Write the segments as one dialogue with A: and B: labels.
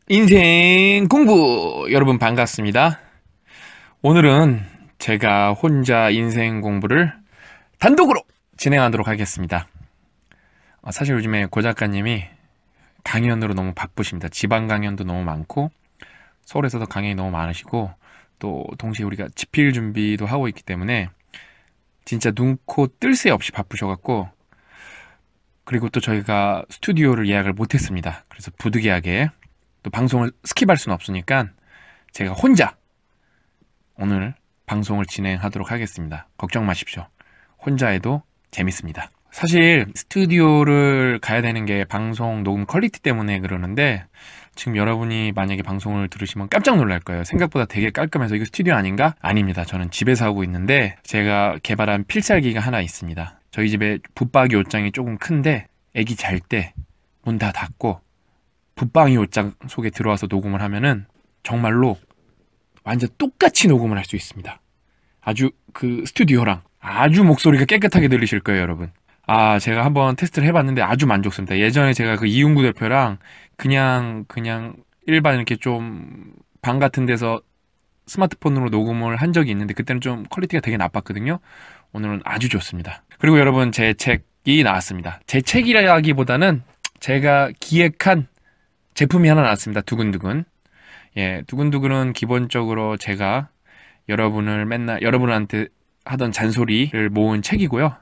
A: 인생 공부! 여러분 반갑습니다. 오늘은 제가 혼자 인생 공부를 단독으로 진행하도록 하겠습니다. 사실 요즘에 고 작가님이 강연으로 너무 바쁘십니다. 지방 강연도 너무 많고 서울에서도 강연이 너무 많으시고 또 동시에 우리가 집필 준비도 하고 있기 때문에 진짜 눈코 뜰 새 없이 바쁘셔갖고, 그리고 또 저희가 스튜디오를 예약을 못했습니다. 그래서 부득이하게 또 방송을 스킵할 수는 없으니까 제가 혼자 오늘 방송을 진행하도록 하겠습니다. 걱정 마십시오. 혼자 해도 재밌습니다. 사실 스튜디오를 가야 되는 게 방송 녹음 퀄리티 때문에 그러는데, 지금 여러분이 만약에 방송을 들으시면 깜짝 놀랄 거예요. 생각보다 되게 깔끔해서 이거 스튜디오 아닌가? 아닙니다. 저는 집에서 하고 있는데 제가 개발한 필살기가 하나 있습니다. 저희 집에 붙박이 옷장이 조금 큰데 애기 잘 때 문 다 닫고 붙박이 옷장 속에 들어와서 녹음을 하면은 정말로 완전 똑같이 녹음을 할 수 있습니다. 아주 그 스튜디오랑 아주 목소리가 깨끗하게 들리실 거예요, 여러분. 제가 한번 테스트를 해봤는데 아주 만족스럽습니다. 예전에 제가 그 이윤구 대표랑 그냥 일반 이렇게 좀 방 같은 데서 스마트폰으로 녹음을 한 적이 있는데 그때는 좀 퀄리티가 되게 나빴거든요. 오늘은 아주 좋습니다. 그리고 여러분, 제 책이 나왔습니다. 제 책이라기보다는 제가 기획한 제품이 하나 나왔습니다. 두근두근. 두근두근은 기본적으로 제가 여러분한테 하던 잔소리를 모은 책이고요.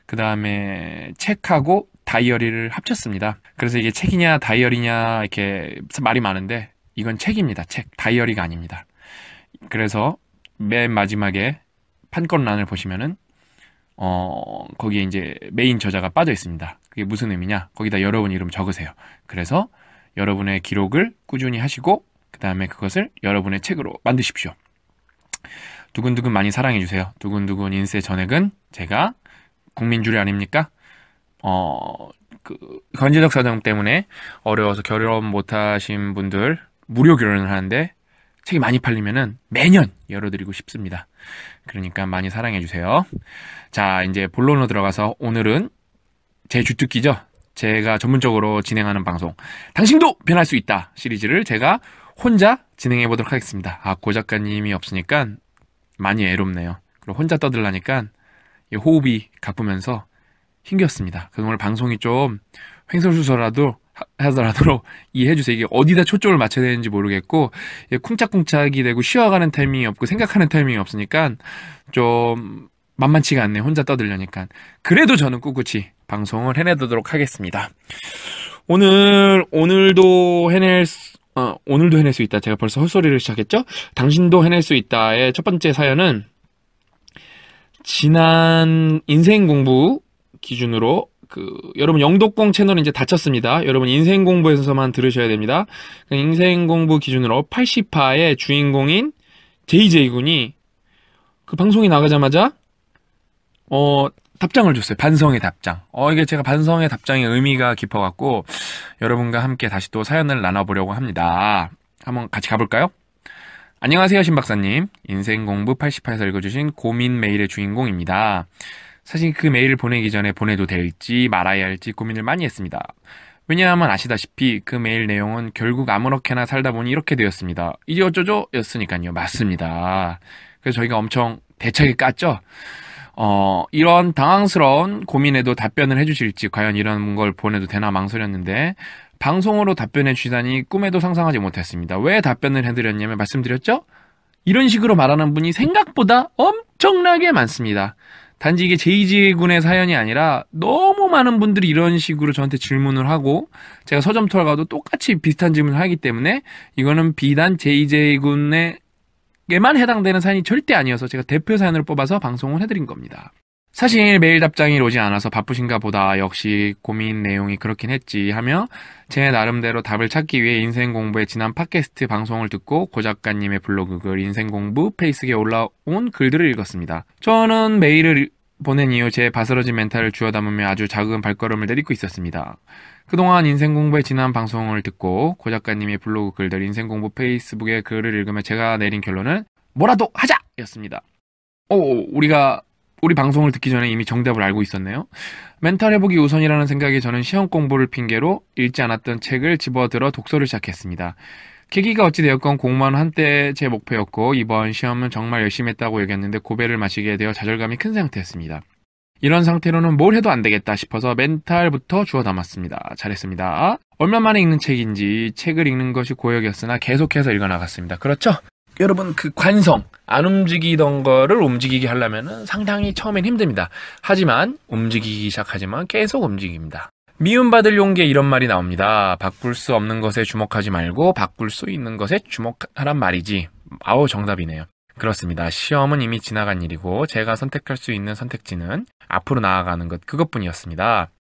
A: 그 다음에 책하고 다이어리를 합쳤습니다. 그래서 이게 책이냐 다이어리냐 이렇게 말이 많은데 이건 책입니다. 책. 다이어리가 아닙니다. 그래서 맨 마지막에 판권란을 보시면은 거기에 이제 메인 저자가 빠져 있습니다. 그게 무슨 의미냐? 거기다 여러분 이름 적으세요. 그래서 여러분의 기록을 꾸준히 하시고 그 다음에 그것을 여러분의 책으로 만드십시오. 두근두근 많이 사랑해주세요. 두근두근 인쇄 전액은 제가 국민주리 아닙니까? 경제적 사정 때문에 어려워서 결혼 못하신 분들 무료 결혼을 하는데 책이 많이 팔리면은 매년 열어드리고 싶습니다. 그러니까 많이 사랑해주세요. 자, 이제 본론으로 들어가서 오늘은 제 주특기죠. 제가 전문적으로 진행하는 방송 당신도 변할 수 있다 시리즈를 제가 혼자 진행해 보도록 하겠습니다. 고 작가님이 없으니까 많이 애롭네요. 그리고 혼자 떠들라니까 호흡이 가쁘면서 힘겹습니다. 그래서 오늘 방송이 좀 횡설수설하더라도 이해해주세요. 이게 어디다 초점을 맞춰야 되는지 모르겠고 쿵짝쿵짝이 되고 쉬어가는 타이밍이 없고 생각하는 타이밍이 없으니까 좀 만만치가 않네요. 혼자 떠들려니까. 그래도 저는 꿋꿋이 방송을 해내도록 하겠습니다. 오늘도 해낼 수 있다. 제가 벌써 헛소리를 시작했죠? 당신도 해낼 수 있다의 첫 번째 사연은 지난 인생 공부 기준으로 여러분 영독공 채널은 이제 닫혔습니다. 여러분 인생 공부에서만 들으셔야 됩니다. 인생 공부 기준으로 80화의 주인공인 JJ군이 그 방송이 나가자마자 답장을 줬어요. 반성의 답장. 이게 제가 반성의 답장의 의미가 깊어갖고 여러분과 함께 다시 또 사연을 나눠보려고 합니다. 한번 같이 가볼까요? 안녕하세요, 신박사님. 인생 공부 80화에서 읽어주신 고민 메일의 주인공입니다. 사실 그 메일을 보내기 전에 보내도 될지 말아야 할지 고민을 많이 했습니다. 왜냐하면 아시다시피 그 메일 내용은 결국 아무렇게나 살다 보니 이렇게 되었습니다. 이게 어쩌죠? 였으니까요. 맞습니다. 그래서 저희가 엄청 대차게 깠죠? 이런 당황스러운 고민에도 답변을 해주실지, 과연 이런 걸 보내도 되나 망설였는데 방송으로 답변해 주시다니 꿈에도 상상하지 못했습니다. 왜 답변을 해드렸냐면 말씀드렸죠? 이런 식으로 말하는 분이 생각보다 엄청나게 많습니다. 단지 이게 JJ군의 사연이 아니라 너무 많은 분들이 이런 식으로 저한테 질문을 하고 제가 서점토를 가도 똑같이 비슷한 질문을 하기 때문에 이거는 비단 JJ군에게만 해당되는 사연이 절대 아니어서 제가 대표 사연을 뽑아서 방송을 해드린 겁니다. 사실 메일 답장이 오지 않아서 바쁘신가 보다, 역시 고민 내용이 그렇긴 했지 하며 제 나름대로 답을 찾기 위해 인생공부의 지난 팟캐스트 방송을 듣고 고 작가님의 블로그 글 인생공부 페이스북에 올라온 글들을 읽었습니다. 저는 메일을 보낸 이후 제 바스러진 멘탈을 주워 담으며 아주 작은 발걸음을 내딛고 있었습니다. 그동안 인생공부의 지난 방송을 듣고 고 작가님의 블로그 글들 인생공부 페이스북의 글을 읽으며 제가 내린 결론은 뭐라도 하자! 였습니다. 우리가 우리 방송을 듣기 전에 이미 정답을 알고 있었네요. 멘탈 회복이 우선이라는 생각에 저는 시험 공부를 핑계로 읽지 않았던 책을 집어들어 독서를 시작했습니다. 계기가 어찌되었건 공무원은 한때 제 목표였고 이번 시험은 정말 열심히 했다고 여겼는데 고배를 마시게 되어 좌절감이 큰 상태였습니다. 이런 상태로는 뭘 해도 안 되겠다 싶어서 멘탈부터 주워 담았습니다. 잘했습니다. 얼마 만에 읽는 책인지 책을 읽는 것이 고역이었으나 계속해서 읽어나갔습니다. 그렇죠? 여러분 그 관성, 안 움직이던 거를 움직이게 하려면 상당히 처음엔 힘듭니다. 하지만 움직이기 시작하지만 계속 움직입니다. 미움받을 용기에 이런 말이 나옵니다. 바꿀 수 없는 것에 주목하지 말고 바꿀 수 있는 것에 주목하란 말이지. 아우 정답이네요. 그렇습니다. 시험은 이미 지나간 일이고 제가 선택할 수 있는 선택지는 앞으로 나아가는 것 그것뿐이었습니다.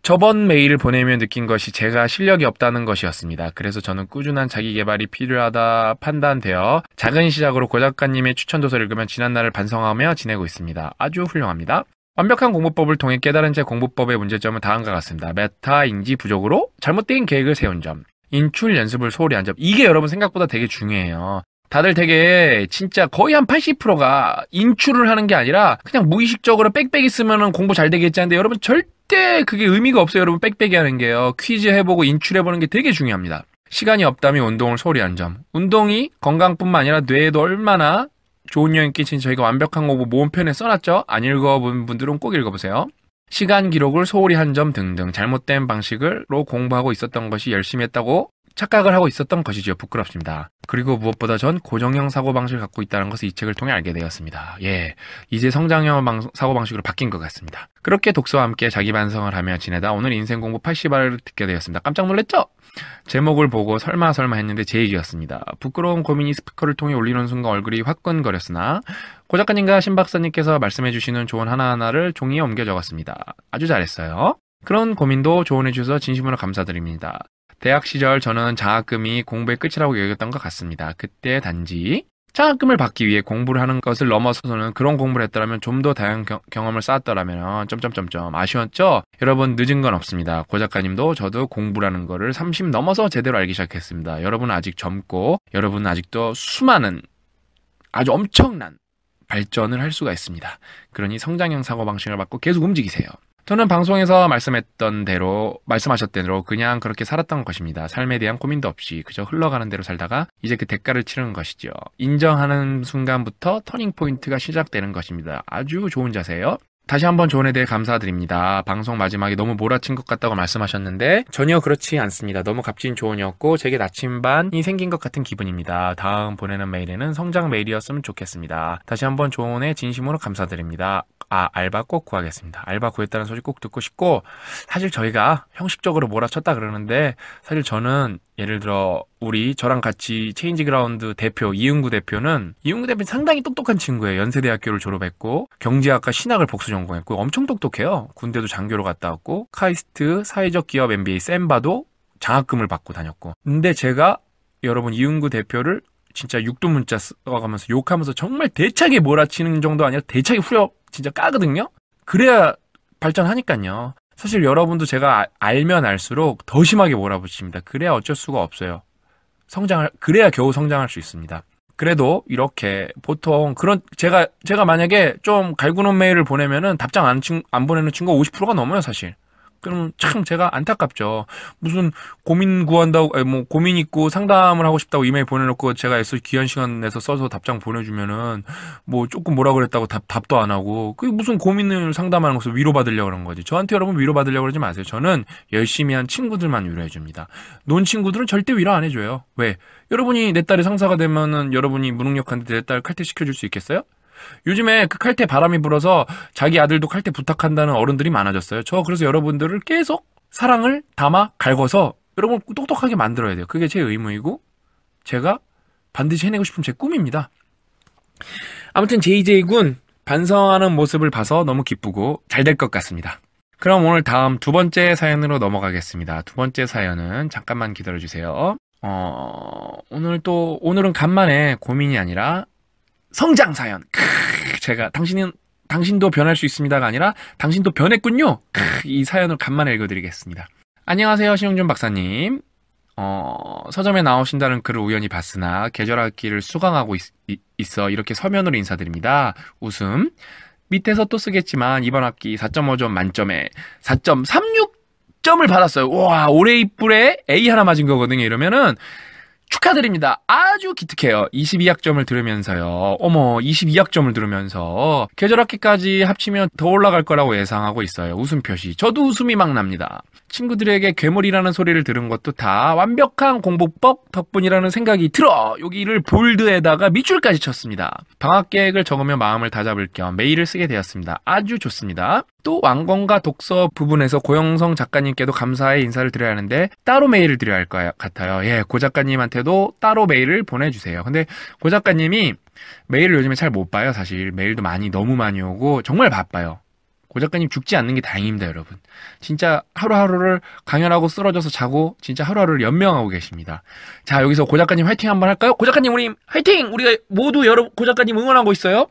A: 저번 메일을 보내며 느낀 것이 제가 실력이 없다는 것이었습니다. 그래서 저는 꾸준한 자기개발이 필요하다 판단되어 작은 시작으로 고 작가님의 추천 도서를 읽으면 지난날을 반성하며 지내고 있습니다. 아주 훌륭합니다. 완벽한 공부법을 통해 깨달은 제 공부법의 문제점은 다음과 같습니다. 메타 인지 부족으로 잘못된 계획을 세운 점, 인출 연습을 소홀히 한 점. 이게 여러분 생각보다 되게 중요해요. 다들 되게 진짜 거의 한 80%가 인출을 하는 게 아니라 그냥 무의식적으로 빽빽이 쓰면 공부 잘 되겠지 하는데 여러분 절대 그게 의미가 없어요. 여러분 빽빽이 하는 게요. 퀴즈 해보고 인출해보는 게 되게 중요합니다. 시간이 없다면 운동을 소홀히 한 점. 운동이 건강뿐만 아니라 뇌에도 얼마나 좋은 영향을 끼치는지 저희가 완벽한 공부 모음편에 써놨죠. 안 읽어본 분들은 꼭 읽어보세요. 시간 기록을 소홀히 한 점 등등 잘못된 방식으로 공부하고 있었던 것이 열심히 했다고 착각을 하고 있었던 것이죠. 부끄럽습니다. 그리고 무엇보다 전 고정형 사고방식을 갖고 있다는 것을 이 책을 통해 알게 되었습니다. 예, 이제 성장형 사고방식으로 바뀐 것 같습니다. 그렇게 독서와 함께 자기 반성을 하며 지내다 오늘 인생 공부 80화를 듣게 되었습니다. 깜짝 놀랐죠? 제목을 보고 설마 했는데 제 얘기였습니다. 부끄러운 고민이 스피커를 통해 울리는 순간 얼굴이 화끈거렸으나 고 작가님과 신 박사님께서 말씀해주시는 조언 하나하나를 종이에 옮겨 적었습니다. 아주 잘했어요. 그런 고민도 조언해주셔서 진심으로 감사드립니다. 대학 시절 저는 장학금이 공부의 끝이라고 여겼던 것 같습니다. 그때 단지 장학금을 받기 위해 공부를 하는 것을 넘어서서는 그런 공부를 했더라면 좀 더 다양한 경험을 쌓았더라면 아쉬웠죠? 여러분 늦은 건 없습니다. 고 작가님도 저도 공부라는 거를 30 넘어서 제대로 알기 시작했습니다. 여러분은 아직 젊고 여러분은 아직도 수많은 아주 엄청난 발전을 할 수가 있습니다. 그러니 성장형 사고방식을 갖고 계속 움직이세요. 저는 방송에서 말씀하셨던 대로 그냥 그렇게 살았던 것입니다. 삶에 대한 고민도 없이 그저 흘러가는 대로 살다가 이제 그 대가를 치르는 것이죠. 인정하는 순간부터 터닝포인트가 시작되는 것입니다. 아주 좋은 자세예요. 다시 한번 조언에 대해 감사드립니다. 방송 마지막에 너무 몰아친 것 같다고 말씀하셨는데 전혀 그렇지 않습니다. 너무 값진 조언이었고 제게 나침반이 생긴 것 같은 기분입니다. 다음 보내는 메일에는 성장 메일이었으면 좋겠습니다. 다시 한번 조언에 진심으로 감사드립니다. 알바 꼭 구하겠습니다. 알바 구했다는 소식 꼭 듣고 싶고 사실 저희가 형식적으로 몰아쳤다 그러는데 사실 저는 예를 들어 저랑 같이 체인지그라운드 대표 이은구 대표는 상당히 똑똑한 친구예요. 연세대학교를 졸업했고 경제학과 신학을 복수 전공했고 엄청 똑똑해요. 군대도 장교로 갔다 왔고 카이스트 사회적 기업 MBA 셈바도 장학금을 받고 다녔고 근데 제가 여러분 이은구 대표를 진짜 육두문자 써가면서 욕하면서 정말 대차게 몰아치는 정도 아니라 대차게 진짜 까거든요. 그래야 발전하니까요. 사실 여러분도 제가 알면 알수록 더 심하게 몰아붙입니다. 그래야 어쩔 수가 없어요. 그래야 겨우 성장할 수 있습니다. 그래도 이렇게 보통 제가 만약에 좀 갈구는 메일을 보내면은 답장 안 보내는 친구가 50%가 넘어요, 사실. 그럼 참 제가 안타깝죠. 무슨 고민 구한다고, 고민 있고 상담을 하고 싶다고 이메일 보내놓고 제가 애써 귀한 시간 내서 써서 답장 보내주면은 조금 뭐라 그랬다고 답도 안 하고 그게 무슨 고민을 상담하는 것을 위로받으려고 그런 거지. 저한테 여러분 위로받으려고 그러지 마세요. 저는 열심히 한 친구들만 위로해줍니다. 논 친구들은 절대 위로 안 해줘요. 왜? 여러분이 내 딸이 상사가 되면은 여러분이 무능력한데 내 딸 칼퇴시켜줄 수 있겠어요? 요즘에 그 칼퇴 바람이 불어서 자기 아들도 칼퇴 부탁한다는 어른들이 많아졌어요. 그래서 여러분들을 계속 사랑을 담아 갈궈서 여러분 똑똑하게 만들어야 돼요. 그게 제 의무이고 제가 반드시 해내고 싶은 제 꿈입니다. 아무튼 JJ군 반성하는 모습을 봐서 너무 기쁘고 잘 될 것 같습니다. 그럼 오늘 다음 두 번째 사연으로 넘어가겠습니다. 두 번째 사연은 잠깐만 기다려주세요. 오늘은 간만에 고민이 아니라 성장 사연. 제가 당신도 변할 수 있습니다가 아니라 당신도 변했군요. 이 사연을 간만에 읽어드리겠습니다. 안녕하세요, 신용준 박사님. 서점에 나오신다는 글을 우연히 봤으나 계절학기를 수강하고 있어 이렇게 서면으로 인사드립니다. 웃음. 밑에서 또 쓰겠지만 이번 학기 4.5점 만점에 4.36점을 받았어요. 와, 올해 입불에 A 하나 맞은 거거든요. 이러면은 축하드립니다. 아주 기특해요. 22학점을 들으면서요. 어머, 22학점을 들으면서 계절 학기까지 합치면 더 올라갈 거라고 예상하고 있어요. 웃음 표시. 저도 웃음이 막 납니다. 친구들에게 괴물이라는 소리를 들은 것도 다 완벽한 공부법 덕분이라는 생각이 들어 여기를 볼드에다가 밑줄까지 쳤습니다. 방학 계획을 적으며 마음을 다잡을 겸 메일을 쓰게 되었습니다. 아주 좋습니다. 또 완공과 독서 부분에서 고영성 작가님께도 감사의 인사를 드려야 하는데 따로 메일을 드려야 할 것 같아요. 예, 고 작가님한테도 따로 메일을 보내주세요. 근데 고 작가님이 메일을 요즘에 잘 못 봐요. 사실 메일도 너무 많이 오고 정말 바빠요. 고 작가님 죽지 않는 게 다행입니다, 여러분. 진짜 하루하루를 강연하고 쓰러져서 자고 진짜 하루하루를 연명하고 계십니다. 자, 여기서 고 작가님 화이팅 한번 할까요? 고 작가님 우리 화이팅! 우리가 모두 고 작가님 응원하고 있어요.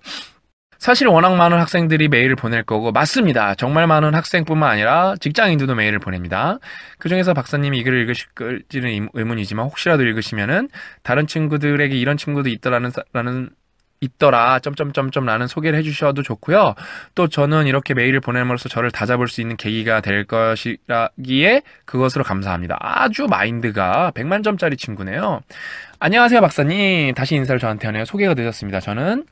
A: 사실 워낙 많은 학생들이 메일을 보낼 거고 맞습니다. 정말 많은 학생뿐만 아니라 직장인들도 메일을 보냅니다. 그중에서 박사님이 이 글을 읽으실지는 의문이지만 혹시라도 읽으시면은 다른 친구들에게 이런 친구도 있더라 라는 소개를 해주셔도 좋고요. 또 저는 이렇게 메일을 보냄으로써 저를 다잡을 수 있는 계기가 될 것이라기에 그것으로 감사합니다. 아주 마인드가 100만점짜리 친구네요. 안녕하세요 박사님. 다시 인사를 저한테 하네요. 소개가 늦었습니다. 저는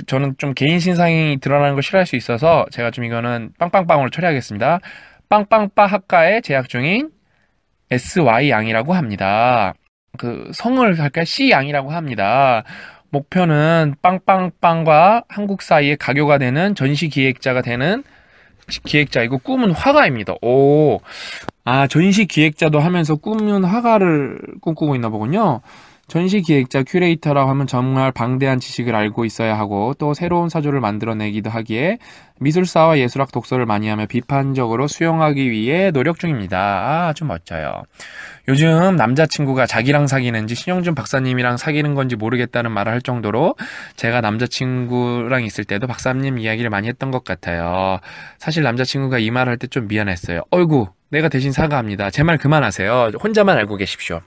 A: 저는 좀 개인 신상이 드러나는 걸 싫어할 수 있어서 제가 좀 이거는 빵빵빵으로 처리하겠습니다. 빵빵빠 학과에 재학 중인 SY 양이라고 합니다. 그 성을 할까요? C 양이라고 합니다. 목표는 빵빵빵과 한국 사이에 가교가 되는 전시 기획자가 되는 기획자이고 꿈은 화가입니다. 오, 아 전시 기획자도 하면서 꿈은 화가를 꿈꾸고 있나 보군요. 전시 기획자, 큐레이터라고 하면 정말 방대한 지식을 알고 있어야 하고 또 새로운 사조를 만들어내기도 하기에 미술사와 예술학 독서를 많이 하며 비판적으로 수용하기 위해 노력 중입니다. 아, 아주 멋져요. 요즘 남자친구가 자기랑 사귀는지 신영준 박사님이랑 사귀는 건지 모르겠다는 말을 할 정도로 제가 남자친구랑 있을 때도 박사님 이야기를 많이 했던 것 같아요. 사실 남자친구가 이 말을 할 때 좀 미안했어요. 어이구, 내가 대신 사과합니다. 제 말 그만하세요. 혼자만 알고 계십시오.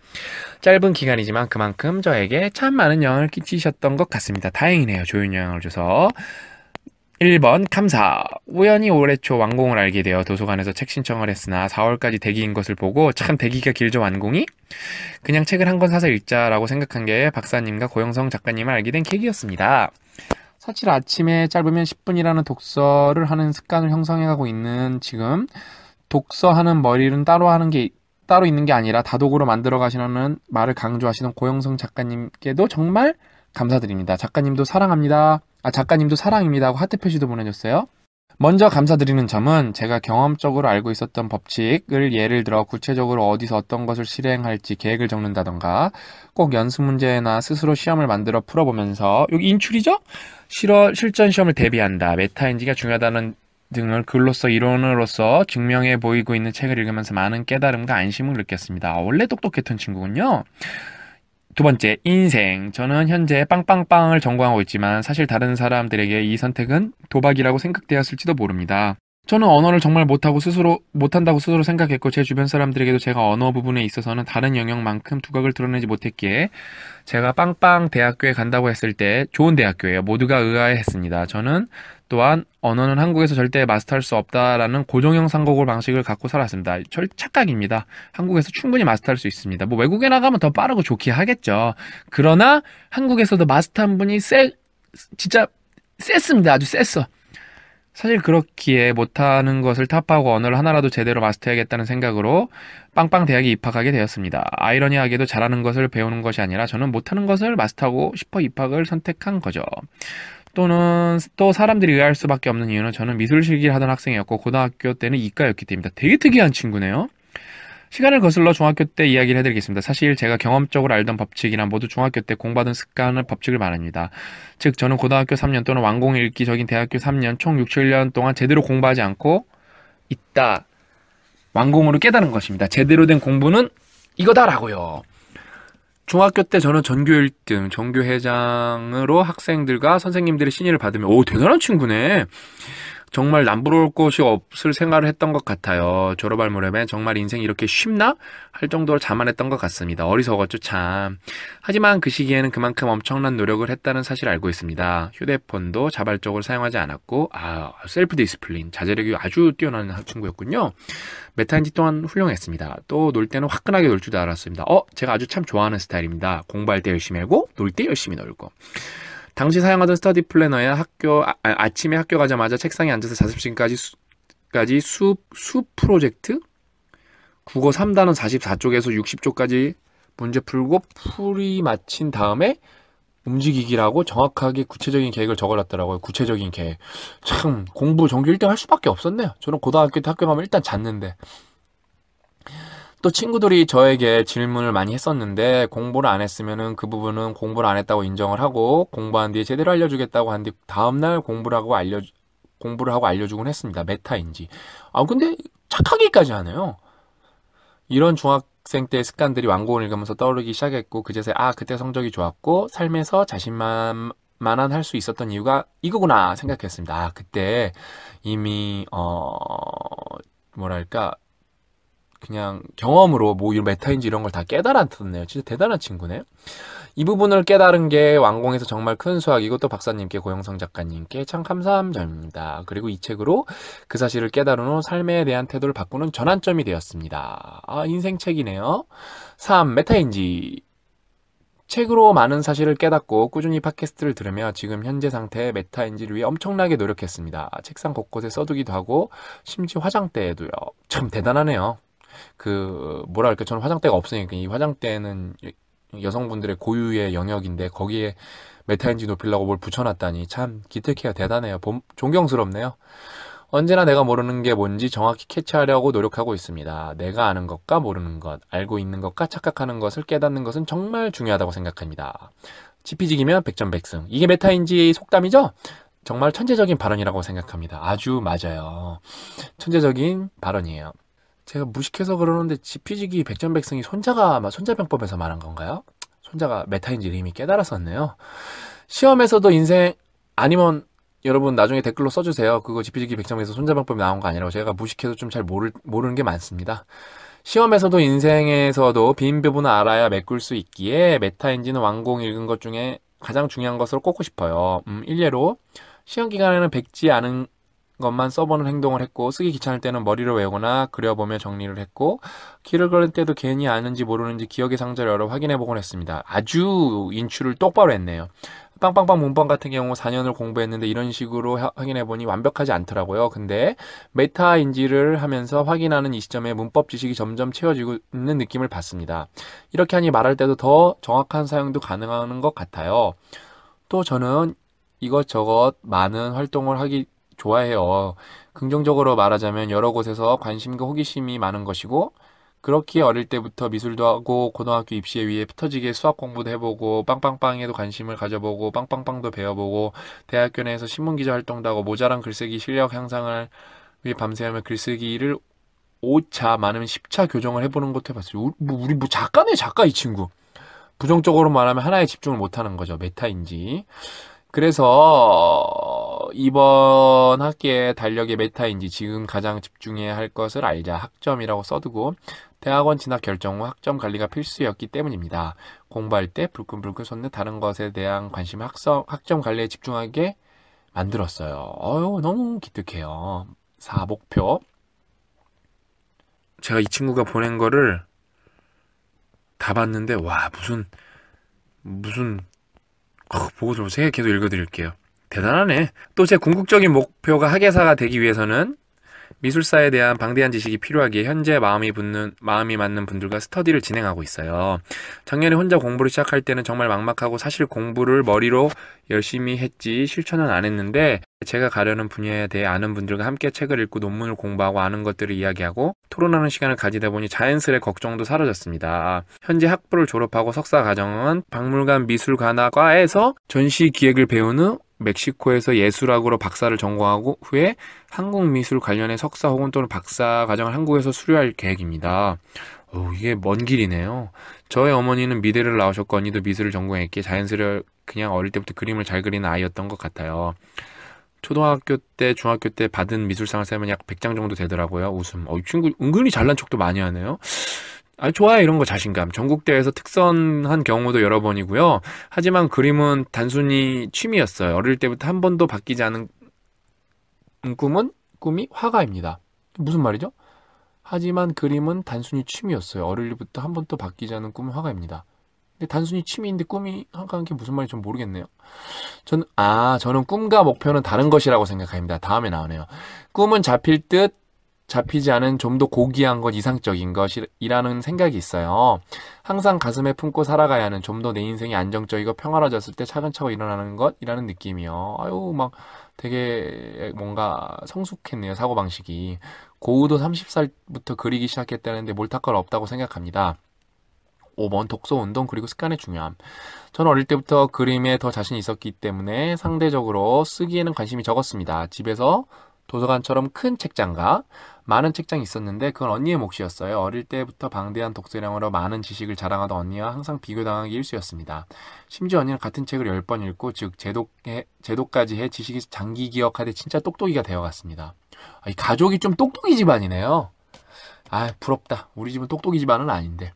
A: 짧은 기간이지만 그만큼 저에게 참 많은 영향을 끼치셨던 것 같습니다. 다행이네요. 좋은 영향을 줘서. 1번 감사. 우연히 올해 초 완공을 알게 되어 도서관에서 책 신청을 했으나 4월까지 대기인 것을 보고 참 대기가 길죠 완공이? 그냥 책을 한 권 사서 읽자라고 생각한 게 박사님과 고영성 작가님을 알게 된 계기였습니다. 사실 아침에 짧으면 10분이라는 독서를 하는 습관을 형성해가고 있는 지금 독서하는 머리는 따로 있는 게 아니라 다독으로 만들어 가시는 말을 강조하시는 고영성 작가님께도 정말 감사드립니다. 작가님도 사랑합니다. 작가님도 사랑입니다 하고 하트 표시도 보내줬어요. 먼저 감사드리는 점은 제가 경험적으로 알고 있었던 법칙을 예를 들어 구체적으로 어디서 어떤 것을 실행할지 계획을 적는다던가 꼭 연습 문제나 스스로 시험을 만들어 풀어보면서 여기 인출이죠? 실전 시험을 대비한다. 메타인지가 중요하다는 등을 글로써 이론으로서 증명해 보이고 있는 책을 읽으면서 많은 깨달음과 안심을 느꼈습니다. 원래 똑똑했던 친구군요. 두 번째, 인생. 저는 현재 빵빵빵을 전공하고 있지만 사실 다른 사람들에게 이 선택은 도박이라고 생각되었을지도 모릅니다. 저는 언어를 정말 못한다고 스스로 생각했고 제 주변 사람들에게도 제가 언어 부분에 있어서는 다른 영역만큼 두각을 드러내지 못했기에 제가 빵빵 대학교에 간다고 했을 때 좋은 대학교예요. 모두가 의아해했습니다. 저는 또한 언어는 한국에서 절대 마스터할 수 없다라는 고정형 상고골 방식을 갖고 살았습니다. 착각입니다. 한국에서 충분히 마스터할 수 있습니다. 뭐 외국에 나가면 더 빠르고 좋게 하겠죠. 그러나 한국에서도 마스터한 분이 진짜 셌습니다. 아주 셌어. 사실 그렇기에 못하는 것을 탑하고 언어를 하나라도 제대로 마스터해야겠다는 생각으로 빵빵 대학에 입학하게 되었습니다. 아이러니하게도 잘하는 것을 배우는 것이 아니라 저는 못하는 것을 마스터하고 싶어 입학을 선택한 거죠. 또 사람들이 의아할 수밖에 없는 이유는 저는 미술실기를 하던 학생이었고 고등학교 때는 이과였기 때문입니다. 되게 특이한 친구네요. 시간을 거슬러 중학교 때 이야기를 해드리겠습니다. 사실 제가 경험적으로 알던 법칙이나 모두 중학교 때 공부하던 습관을 법칙을 말합니다. 즉 저는 고등학교 3년 또는 완공 읽기적인 대학교 3년 총 6, 7년 동안 제대로 공부하지 않고 있다. 완공으로 깨달은 것입니다. 제대로 된 공부는 이거다라고요. 중학교 때 저는 전교 1등, 전교회장으로 학생들과 선생님들의 신의를 받으며 대단한 친구네. 정말 남부러울 곳이 없을 생각을 했던 것 같아요. 졸업할 무렵에 정말 인생이 이렇게 쉽나? 할 정도로 자만했던 것 같습니다. 어리석었죠, 참. 하지만 그 시기에는 그만큼 엄청난 노력을 했다는 사실을 알고 있습니다. 휴대폰도 자발적으로 사용하지 않았고, 셀프 디스플린, 자제력이 아주 뛰어난 친구였군요. 몇 학기 동안 훌륭했습니다. 또 놀 때는 화끈하게 놀 줄도 알았습니다. 제가 아주 참 좋아하는 스타일입니다. 공부할 때 열심히 하고, 놀 때 열심히 놀고. 당시 사용하던 스터디 플래너야 아침에 학교 가자마자 책상에 앉아서 자습실까지 수 프로젝트? 국어 3단원 44쪽에서 60쪽까지 문제 풀고 풀이 마친 다음에 움직이기라고 정확하게 구체적인 계획을 적어놨더라고요. 구체적인 계획. 참 공부 전교 1등 할 수밖에 없었네요. 저는 고등학교 때 학교 가면 일단 잤는데. 또 친구들이 저에게 질문을 많이 했었는데 공부를 안 했으면은 그 부분은 공부를 안 했다고 인정을 하고 공부한 뒤에 제대로 알려주겠다고 하는데 다음날 공부를 하고 알려주곤 했습니다. 메타인지. 근데 착하기까지 하네요. 이런 중학생 때 습관들이 완공을 읽으면서 떠오르기 시작했고 그제서야 그때 성적이 좋았고 삶에서 자신만만한 할 수 있었던 이유가 이거구나 생각했습니다. 그때 이미 뭐랄까 그냥 경험으로 이런 메타인지 이런 걸 다 깨달았었네요. 진짜 대단한 친구네요. 이 부분을 깨달은 게 완공에서 정말 큰 수학이고 또 박사님께 고영성 작가님께 참 감사한 점입니다. 그리고 이 책으로 그 사실을 깨달은 후 삶에 대한 태도를 바꾸는 전환점이 되었습니다. 인생 책이네요. 3. 메타인지 책으로 많은 사실을 깨닫고 꾸준히 팟캐스트를 들으며 지금 현재 상태의 메타인지를 위해 엄청나게 노력했습니다. 책상 곳곳에 써두기도 하고 심지어 화장대에도요. 참 대단하네요. 뭐랄까, 저는 화장대가 없으니까 이 화장대는 여성분들의 고유의 영역인데 거기에 메타인지 높이려고 뭘 붙여놨다니 참 기특해요. 대단해요. 존경스럽네요. 언제나 내가 모르는 게 뭔지 정확히 캐치하려고 노력하고 있습니다. 내가 아는 것과 모르는 것, 알고 있는 것과 착각하는 것을 깨닫는 것은 정말 중요하다고 생각합니다. 지피지기면 백전백승. 이게 메타인지의 속담이죠? 정말 천재적인 발언이라고 생각합니다. 아주 맞아요. 천재적인 발언이에요. 제가 무식해서 그러는데 지피지기 백전백승이 손자병법에서 말한 건가요? 손자가 메타인지를 이미 깨달았었네요. 시험에서도 아니면 여러분 나중에 댓글로 써주세요. 그거 지피지기 백전백승 손자병법이 나온 거 아니라고. 제가 무식해서 좀 잘 모르는 게 많습니다. 시험에서도 인생에서도 빈 부분을 알아야 메꿀 수 있기에 메타인지는 완공 읽은 것 중에 가장 중요한 것으로 꼽고 싶어요. 일례로 시험 기간에는 백지 않은 것만 써보는 행동을 했고 쓰기 귀찮을 때는 머리로 외우거나 그려보며 정리를 했고 길을 걸을 때도 괜히 아는지 모르는지 기억의 상자를 열어 확인해보곤 했습니다. 아주 인출을 똑바로 했네요. 빵빵빵 문법 같은 경우 4년을 공부했는데 이런 식으로 확인해보니 완벽하지 않더라고요. 근데 메타인지를 하면서 확인하는 이 시점에 문법 지식이 점점 채워지고 있는 느낌을 받습니다. 이렇게 하니 말할 때도 더 정확한 사용도 가능한 것 같아요. 또 저는 이것저것 많은 활동을 하기 좋아해요. 긍정적으로 말하자면 여러 곳에서 관심과 호기심이 많은 것이고 그렇게 어릴 때부터 미술도 하고 고등학교 입시에 위해 터지게 수학 공부도 해보고 빵빵빵에도 관심을 가져보고 빵빵빵도 배워보고 대학교 내에서 신문기자 활동도 하고 모자란 글쓰기 실력 향상을 위해 밤새하며 글쓰기를 5차 많으면 10차 교정을 해보는 것도 해봤어요. 우리 작가네 작가 이 친구. 부정적으로 말하면 하나에 집중을 못하는 거죠. 메타인지. 그래서 이번 학기의 달력의 메타인지 지금 가장 집중해야 할 것을 알자 학점이라고 써두고 대학원 진학 결정 후 학점 관리가 필수였기 때문입니다. 공부할 때 불끈불끈 솟는 다른 것에 대한 관심 학점 관리에 집중하게 만들었어요. 너무 기특해요. 4. 목표. 제가 이 친구가 보낸 거를 다 봤는데 와 무슨 보고 좀 제가 계속 읽어드릴게요. 대단하네. 또 제 궁극적인 목표가 학예사가 되기 위해서는 미술사에 대한 방대한 지식이 필요하기에 현재 마음이 맞는 분들과 스터디를 진행하고 있어요. 작년에 혼자 공부를 시작할 때는 정말 막막하고 사실 공부를 머리로 열심히 했지 실천은 안 했는데 제가 가려는 분야에 대해 아는 분들과 함께 책을 읽고 논문을 공부하고 아는 것들을 이야기하고 토론하는 시간을 가지다 보니 자연스레 걱정도 사라졌습니다. 현재 학부를 졸업하고 석사 과정은 박물관 미술관학과에서 전시 기획을 배운 후 멕시코에서 예술학으로 박사를 전공하고 후에 한국미술 관련의 석사 혹은 또는 박사 과정을 한국에서 수료할 계획입니다. 이게 먼 길이네요. 저의 어머니는 미대를 나오셨고 언니도 미술을 전공했기에 자연스레 그냥 어릴 때부터 그림을 잘 그리는 아이였던 것 같아요. 초등학교 때, 중학교 때 받은 미술상을 세면 약 100장 정도 되더라고요. 웃음. 이 친구 은근히 잘난 척도 많이 하네요. 좋아요. 이런 거 자신감. 전국대회에서 특선한 경우도 여러 번이고요. 하지만 그림은 단순히 취미였어요. 어릴 때부터 한 번도 바뀌지 않은 꿈이 화가입니다. 무슨 말이죠? 하지만 그림은 단순히 취미였어요. 어릴 때부터 한 번도 바뀌지 않은 꿈은 화가입니다. 근데 단순히 취미인데 꿈이 화가인 게 무슨 말인지 좀 모르겠네요. 저는 꿈과 목표는 다른 것이라고 생각합니다. 다음에 나오네요. 꿈은 잡힐 듯 잡히지 않은 좀 더 고귀한 것, 이상적인 것이라는 생각이 있어요. 항상 가슴에 품고 살아가야 하는 좀 더 내 인생이 안정적이고 평화로워졌을 때 차근차근 일어나는 것이라는 느낌이요. 막 되게 뭔가 성숙했네요, 사고방식이. 고우도 30살부터 그리기 시작했다는데 몰탁할 건 없다고 생각합니다. 5번 독서, 운동, 그리고 습관의 중요함. 저는 어릴 때부터 그림에 더 자신이 있었기 때문에 상대적으로 쓰기에는 관심이 적었습니다. 집에서 도서관처럼 큰 책장과 많은 책장이 있었는데 그건 언니의 몫이었어요. 어릴 때부터 방대한 독서량으로 많은 지식을 자랑하던 언니와 항상 비교당하기 일쑤였습니다. 심지어 언니는 같은 책을 10번 읽고 즉 제독까지 해 지식이 장기 기억하되 진짜 똑똑이가 되어갔습니다. 이 가족이 좀 똑똑이 집안이네요. 부럽다. 우리 집은 똑똑이 집안은 아닌데.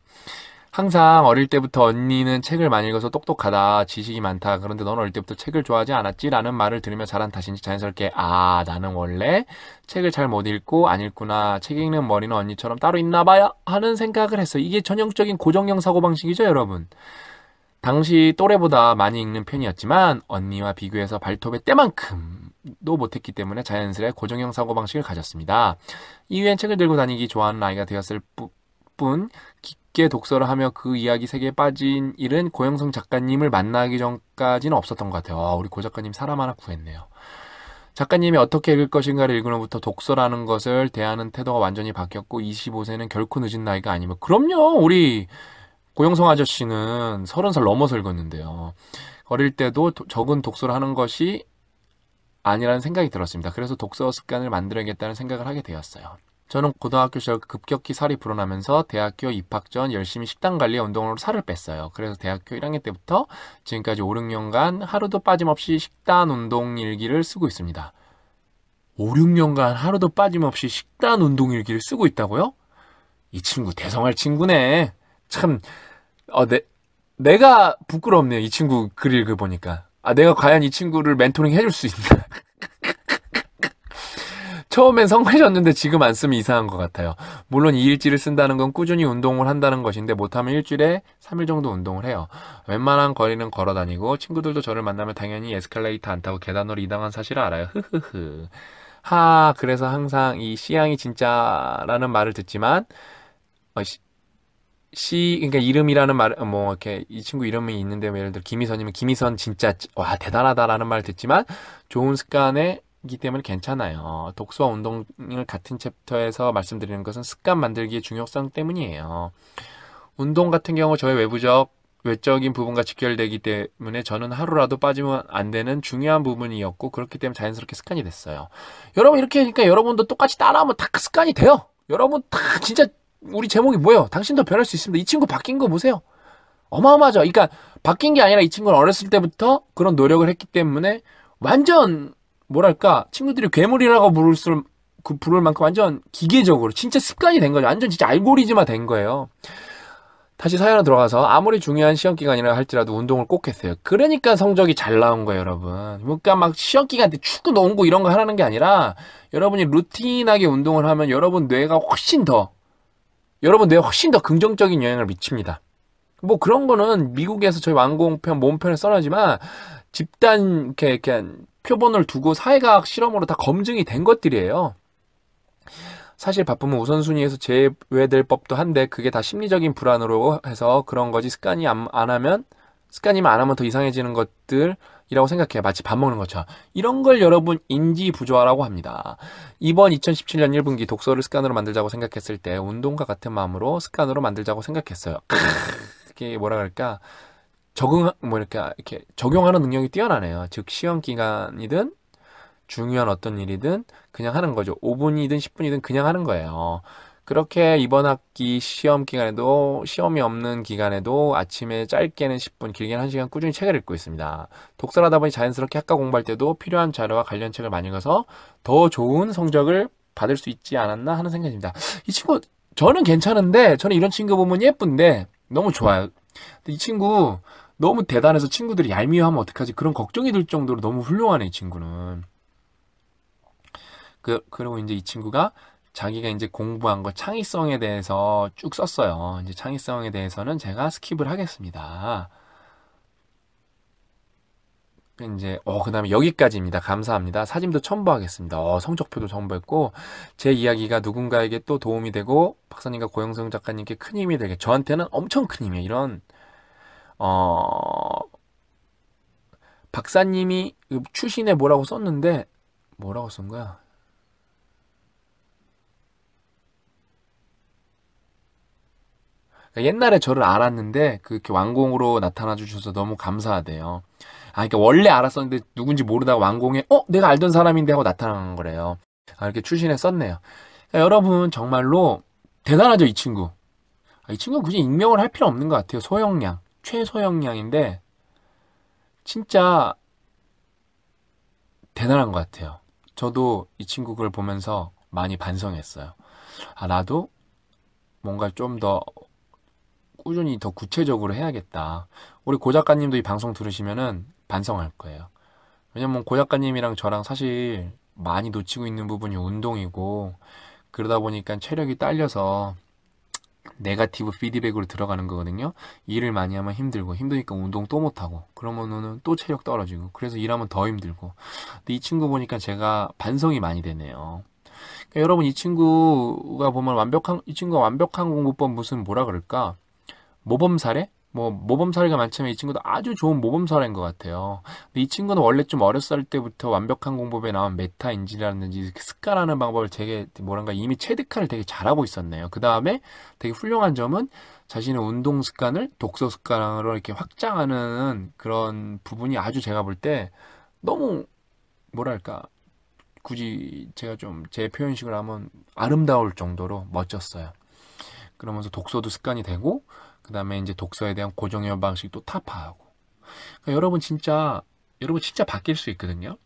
A: 항상 어릴 때부터 언니는 책을 많이 읽어서 똑똑하다, 지식이 많다, 그런데 넌 어릴 때부터 책을 좋아하지 않았지? 라는 말을 들으며 자란 탓인지 자연스럽게 나는 원래 책을 잘 못 읽고 안 읽구나, 책 읽는 머리는 언니처럼 따로 있나 봐야 하는 생각을 했어요. 이게 전형적인 고정형 사고방식이죠, 여러분. 당시 또래보다 많이 읽는 편이었지만 언니와 비교해서 발톱의 때만큼도 못했기 때문에 자연스레 고정형 사고방식을 가졌습니다. 이후엔 책을 들고 다니기 좋아하는 아이가 되었을 뿐 깊게 독서를 하며 그 이야기 세계에 빠진 일은 고영성 작가님을 만나기 전까지는 없었던 것 같아요. 우리 고 작가님 사람 하나 구했네요. 작가님이 어떻게 읽을 것인가를 읽은 후부터 독서라는 것을 대하는 태도가 완전히 바뀌었고 25세는 결코 늦은 나이가 아니며 그럼요. 우리 고영성 아저씨는 30살 넘어서 읽었는데요. 어릴 때도 적은 독서를 하는 것이 아니라는 생각이 들었습니다. 그래서 독서 습관을 만들어야겠다는 생각을 하게 되었어요. 저는 고등학교 시절 급격히 살이 불어나면서 대학교 입학 전 열심히 식단 관리에 운동으로 살을 뺐어요. 그래서 대학교 1학년 때부터 지금까지 5, 6년간 하루도 빠짐없이 식단 운동 일기를 쓰고 있습니다. 5, 6년간 하루도 빠짐없이 식단 운동 일기를 쓰고 있다고요? 이 친구 대성할 친구네. 참 내가 부끄럽네요. 이 친구 글 읽어보니까. 내가 과연 이 친구를 멘토링 해줄 수 있나. 처음엔 성공해졌는데 지금 안 쓰면 이상한 것 같아요. 물론 이 일지를 쓴다는 건 꾸준히 운동을 한다는 것인데 못하면 일주일에 3일 정도 운동을 해요. 웬만한 거리는 걸어 다니고 친구들도 저를 만나면 당연히 에스컬레이터 안 타고 계단으로 이동한 사실을 알아요. 흐흐흐. 그래서 항상 이 C양이 진짜라는 말을 듣지만 그러니까 이름이라는 말, 이렇게, 이 친구 이름이 있는데, 예를 들어, 김희선이면, 김희선 진짜, 대단하다라는 말을 듣지만, 좋은 습관이기 때문에 괜찮아요. 독서와 운동을 같은 챕터에서 말씀드리는 것은 습관 만들기의 중요성 때문이에요. 운동 같은 경우 저의 외적인 부분과 직결되기 때문에 저는 하루라도 빠지면 안 되는 중요한 부분이었고, 그렇기 때문에 자연스럽게 습관이 됐어요. 여러분, 이렇게 하니까 여러분도 똑같이 따라하면 다 습관이 돼요. 여러분 다 진짜, 우리 제목이 뭐예요? 당신도 변할 수 있습니다. 이 친구 바뀐 거 보세요. 어마어마하죠. 그러니까 바뀐 게 아니라 이 친구는 어렸을 때부터 그런 노력을 했기 때문에 완전 뭐랄까 친구들이 괴물이라고 부를 만큼 완전 기계적으로 진짜 습관이 된 거죠. 완전 진짜 알고리즘화 된 거예요. 다시 사연으로 들어가서 아무리 중요한 시험 기간이라 할지라도 운동을 꼭 했어요. 그러니까 성적이 잘 나온 거예요, 여러분. 그러니까 막 시험 기간 때 축구, 농구 이런 거 하라는 게 아니라 여러분이 루틴하게 운동을 하면 여러분 뇌가 훨씬 더 긍정적인 영향을 미칩니다. 뭐 그런 거는 미국에서 저희 완공편, 몸편에 써놨지만 집단 이렇게 표본을 두고 사회과학 실험으로 다 검증이 된 것들이에요. 사실 바쁘면 우선순위에서 제외될 법도 한데 그게 다 심리적인 불안으로 해서 그런 거지 습관이면 안 하면 더 이상해지는 것들이라고 생각해요. 마치 밥 먹는 것처럼. 이런 걸 여러분 인지부조화라고 합니다. 이번 2017년 1분기 독서를 습관으로 만들자고 생각했을 때 운동과 같은 마음으로 습관으로 만들자고 생각했어요. 이게 뭐라 그럴까? 이렇게 적용하는 능력이 뛰어나네요. 즉 시험 기간이든 중요한 어떤 일이든 그냥 하는 거죠. 5분이든 10분이든 그냥 하는 거예요. 그렇게 이번 학기 시험 기간에도, 시험이 없는 기간에도 아침에 짧게는 10분, 길게는 1시간 꾸준히 책을 읽고 있습니다. 독서를 하다 보니 자연스럽게 학과 공부할 때도 필요한 자료와 관련 책을 많이 읽어서 더 좋은 성적을 받을 수 있지 않았나 하는 생각입니다. 이 친구, 저는 괜찮은데, 저는 이런 친구 보면 예쁜데, 너무 좋아요. 근데 이 친구, 너무 대단해서 친구들이 얄미워하면 어떡하지? 그런 걱정이 들 정도로 너무 훌륭하네, 이 친구는. 그리고 이제 이 친구가 자기가 이제 공부한 거 창의성에 대해서 쭉 썼어요. 이제 창의성에 대해서는 제가 스킵을 하겠습니다. 이제 그다음에 여기까지입니다. 감사합니다. 사진도 첨부하겠습니다. 성적표도 첨부했고 제 이야기가 누군가에게 또 도움이 되고 박사님과 고영성 작가님께 큰 힘이 되게 저한테는 엄청 큰 힘이에요. 이런 박사님이 추신에 뭐라고 썼는데 뭐라고 쓴 거야? 그러니까 옛날에 저를 알았는데 그렇게 완공으로 나타나 주셔서 너무 감사하대요. 그러니까 원래 알았었는데 누군지 모르다가 완공에 내가 알던 사람인데 하고 나타난 거래요. 이렇게 추신에 썼네요. 그러니까 여러분 정말로 대단하죠, 이 친구. 이 친구는 굳이 익명을 할 필요 없는 것 같아요. 소형량, 최소형량인데 진짜 대단한 것 같아요. 저도 이 친구 걸 보면서 많이 반성했어요. 나도 뭔가 좀 더 꾸준히 더 구체적으로 해야겠다. 우리 고 작가님도 이 방송 들으시면은 반성할 거예요. 왜냐면 고 작가님이랑 저랑 사실 많이 놓치고 있는 부분이 운동이고 그러다 보니까 체력이 딸려서 네거티브 피드백으로 들어가는 거거든요. 일을 많이 하면 힘들고 힘드니까 운동 또 못하고 그러면은 또 체력 떨어지고 그래서 일하면 더 힘들고 근데 이 친구 보니까 제가 반성이 많이 되네요. 그러니까 여러분 이 친구가 보면 이 친구가 완벽한 공부법 무슨 뭐라 그럴까? 모범 사례? 모범 사례가 많지만 이 친구도 아주 좋은 모범 사례인 것 같아요. 근데 이 친구는 원래 좀 어렸을 때부터 완벽한 공부법에 나온 메타 인지라든지 습관하는 방법을 되게 이미 체득화를 되게 잘하고 있었네요. 그 다음에 되게 훌륭한 점은 자신의 운동 습관을 독서 습관으로 이렇게 확장하는 그런 부분이 아주 제가 볼 때 너무 뭐랄까 굳이 제가 좀 제 표현식을 하면 아름다울 정도로 멋졌어요. 그러면서 독서도 습관이 되고 그 다음에 이제 독서에 대한 고정형 방식도 타파하고 그러니까 여러분 진짜 바뀔 수 있거든요.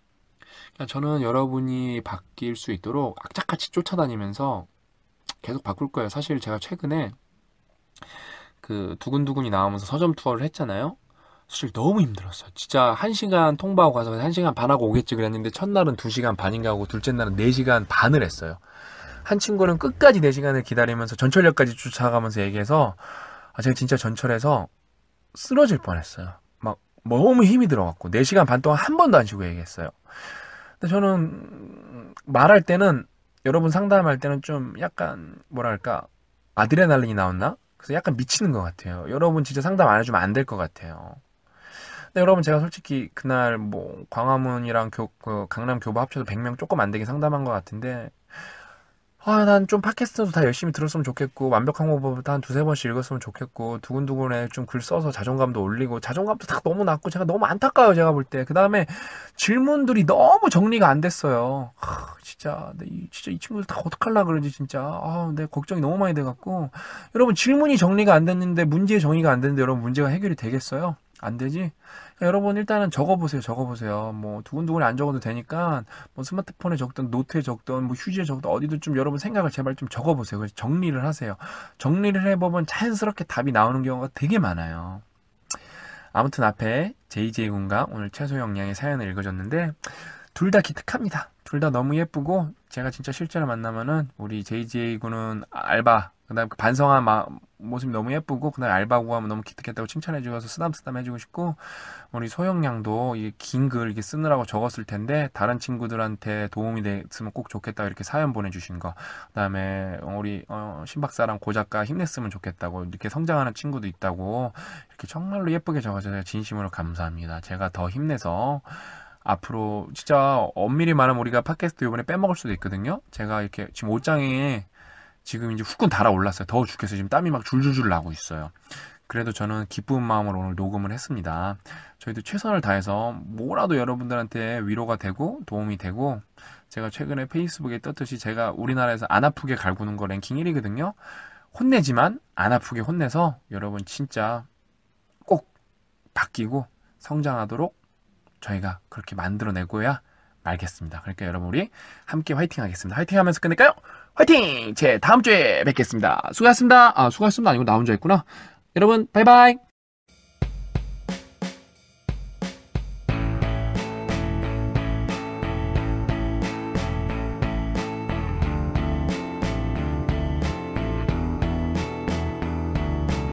A: 그러니까 저는 여러분이 바뀔 수 있도록 악착같이 쫓아다니면서 계속 바꿀 거예요. 사실 제가 최근에 그 두근두근이 나오면서 서점 투어를 했잖아요. 사실 너무 힘들었어요. 진짜 1시간 통보하고 가서 1시간 반하고 오겠지 그랬는데 첫날은 2시간 반인가 하고 둘째 날은 4시간 반을 했어요. 한 친구는 끝까지 4시간을 기다리면서 전철역까지 쫓아가면서 얘기해서 제가 진짜 전철에서 쓰러질 뻔했어요. 막 너무 힘이 들어갔고 4시간 반 동안 한 번도 안 쉬고 얘기했어요. 근데 저는 말할 때는 여러분 상담할 때는 좀 약간 뭐랄까 아드레날린이 나왔나? 그래서 약간 미치는 것 같아요. 여러분 진짜 상담 안 해주면 안 될 것 같아요. 근데 여러분 제가 솔직히 그날 광화문이랑 강남 교보 합쳐서 100명 조금 안 되게 상담한 것 같은데 난 좀 팟캐스트도 다 열심히 들었으면 좋겠고 완벽한 공부부터 한 2-3번씩 읽었으면 좋겠고 두근두근에 좀 글 써서 자존감도 올리고 자존감도 다 너무 낮고 제가 너무 안타까워요. 제가 볼 때. 그 다음에 질문들이 너무 정리가 안 됐어요. 진짜 이 친구들 다 어떡하려고 그러지 진짜. 내 걱정이 너무 많이 돼갖고 여러분 질문이 정리가 안 됐는데 문제 정리가 안 됐는데 여러분 문제가 해결이 되겠어요? 안 되지? 그러니까 여러분 일단은 적어보세요. 두근두근에 안 적어도 되니까 스마트폰에 적든 노트에 적든 휴지에 적든 어디든 좀 여러분 생각을 제발 좀 적어보세요. 그래서 정리를 하세요. 정리를 해보면 자연스럽게 답이 나오는 경우가 되게 많아요. 아무튼 앞에 JJ군과 오늘 최소 역량의 사연을 읽어줬는데 둘 다 기특합니다. 둘 다 너무 예쁘고 제가 진짜 실제로 만나면은 우리 JJ군은 알바 그다음 반성한 모습이 너무 예쁘고 그날 알바 구하면 너무 기특했다고 칭찬해주셔서 쓰담쓰담 해주고 싶고 우리 소영양도 긴 글 이렇게 쓰느라고 적었을 텐데 다른 친구들한테 도움이 됐으면 꼭 좋겠다 이렇게 사연 보내주신 거 그다음에 우리 신박사랑 고작가 힘냈으면 좋겠다고 이렇게 성장하는 친구도 있다고 이렇게 정말로 예쁘게 적어줘서 진심으로 감사합니다. 제가 더 힘내서 앞으로 진짜 엄밀히 말하면 우리가 팟캐스트 이번에 빼먹을 수도 있거든요. 제가 이렇게 지금 옷장에 지금 이제 후끈 달아올랐어요. 더워 죽겠어요. 지금 땀이 막 줄줄줄 나고 있어요. 그래도 저는 기쁜 마음으로 오늘 녹음을 했습니다. 저희도 최선을 다해서 뭐라도 여러분들한테 위로가 되고 도움이 되고, 제가 최근에 페이스북에 떴듯이 제가 우리나라에서 안 아프게 갈구는 거 랭킹 1위거든요. 혼내지만 안 아프게 혼내서 여러분 진짜 꼭 바뀌고 성장하도록 저희가 그렇게 만들어내고야 말겠습니다. 그러니까 여러분 우리 함께 화이팅 하겠습니다. 화이팅 하면서 끝낼까요? 화이팅! 제 다음 주에 뵙겠습니다. 수고하셨습니다. 수고하셨습니다 아니고 나 혼자 했구나. 여러분 바이바이.